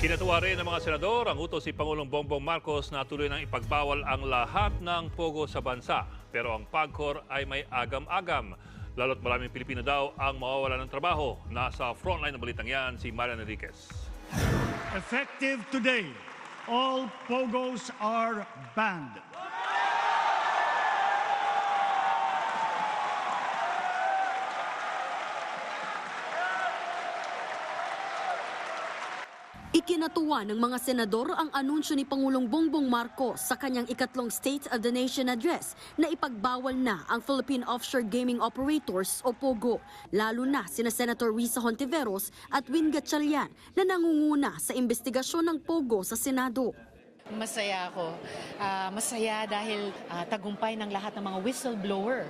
Ikinatuwa rin ng mga senador ang utos si Pangulong Bongbong Marcos na tuloy nang ipagbawal ang lahat ng pogo sa bansa. Pero ang PAGCOR ay may agam-agam. Lalo't maraming Pilipino daw ang mawawala ng trabaho. Nasa frontline ng balitang yan si Marian Enriquez. Effective today, all pogos are banned. Ikinatuwa ng mga senador ang anunsyo ni Pangulong Bongbong Marcos sa kanyang ikatlong State of the Nation Address na ipagbawal na ang Philippine Offshore Gaming Operators o POGO, lalo na sina Senator Risa Hontiveros at Win Gatchalian na nangunguna sa investigasyon ng POGO sa Senado. Masaya ako. Masaya dahil tagumpay ng lahat ng mga whistleblower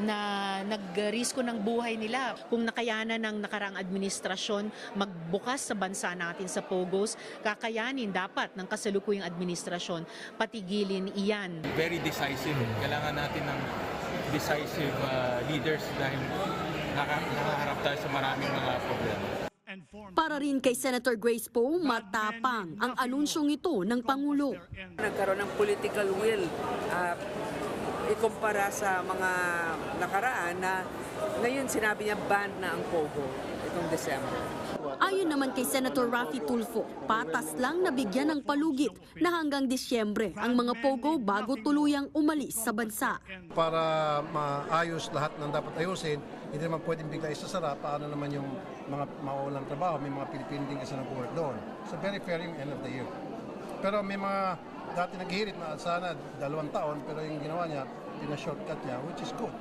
na nagrisko ng buhay nila. Kung nakayanan ng nakaraang administrasyon magbukas sa bansa natin sa POGOs, kakayanin dapat ng kasalukuyang administrasyon patigilin iyan. Very decisive. Kailangan natin ng decisive leaders dahil nakaharap tayo sa maraming mga problema. Para rin kay Senator Grace Poe, matapang ang anunsyong ito ng Pangulo. Nagkaroon ng political will ikumpara sa mga nakaraan na ngayon sinabi niya ban na ang POGO itong December. Ayon naman kay Senator Raffy Tulfo, patas lang nabigyan ng palugit na hanggang Disyembre ang mga POGO bago tuluyang umalis sa bansa. Para maayos lahat ng dapat ayusin, hindi naman pwedeng bigla isasara. Paano naman yung mga mawawalang trabaho, may mga Pilipino din kasi nag-work doon. So very fair yung end of the year. Pero may mga dati naghihirit na sana 2 taon, pero yung ginawa niya, pina-shortcut niya, which is good.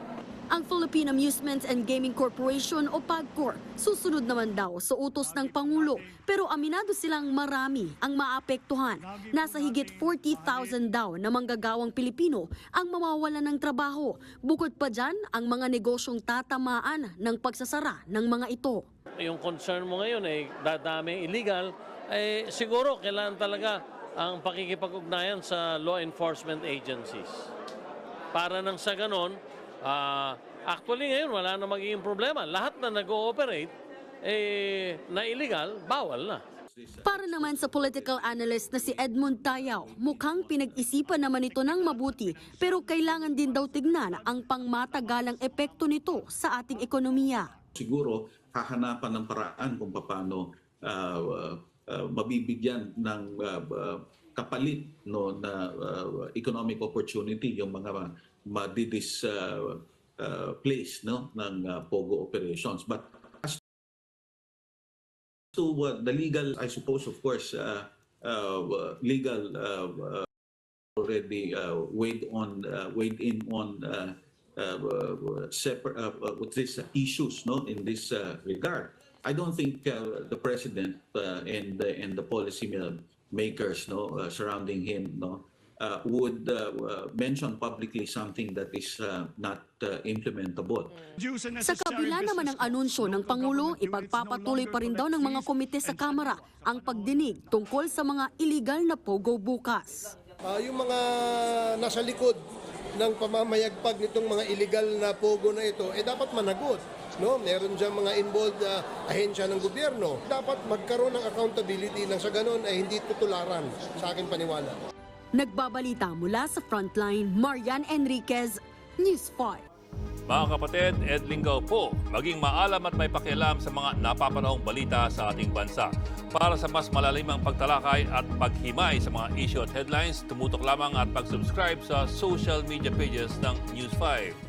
Ang Philippine Amusement and Gaming Corporation o PAGCOR susunod naman daw sa utos ng Pangulo, pero aminado silang marami ang maapektuhan. Nasa higit 40,000 daw na manggagawang Pilipino ang mawawalan ng trabaho. Bukod pa dyan ang mga negosyong tatamaan ng pagsasara ng mga ito. Yung concern mo ngayon ay dadami illegal, ay siguro kailangan talaga ang pakikipag-ugnayan sa law enforcement agencies. Para nang sa ganon, actually ngayon wala na magiging problema. Lahat na nag-ooperate na illegal, bawal na. Para naman sa political analyst na si Edmund Tayaw, mukhang pinag-isipan naman ito ng mabuti pero kailangan din daw tignan ang pangmatagalang epekto nito sa ating ekonomiya. Siguro hahanapan ng paraan kung paano mabibigyan ng kapalit na economic opportunity yung mga place ng POGO operations. But as to the legal, I suppose, of course, legal already weighed in on separate with these issues, in this regard. I don't think the president and the policy makers surrounding him would mention publicly something that is not implementable. Sa kabila naman ng anunsyo ng Pangulo, ipagpapatuloy pa rin daw ng mga komite sa Kamara ang pagdinig tungkol sa mga illegal na POGO bukas. Yung mga nasa likod ng pamamayagpag nitong mga illegal na POGO na ito, dapat managot. Meron diyang mga involved na ahensya ng gobyerno. Dapat magkaroon ng accountability nang sa ganon ay hindi tutularan sa aking paniwala. Nagbabalita mula sa Frontline, Marian Enriquez, News 5. Mga kapatid, Ed Lingaw po, maging maalam at may pakialam sa mga napapanahong balita sa ating bansa. Para sa mas malalimang pagtalakay at paghimay sa mga issue at headlines, tumutok lamang at pag-subscribe sa social media pages ng News 5.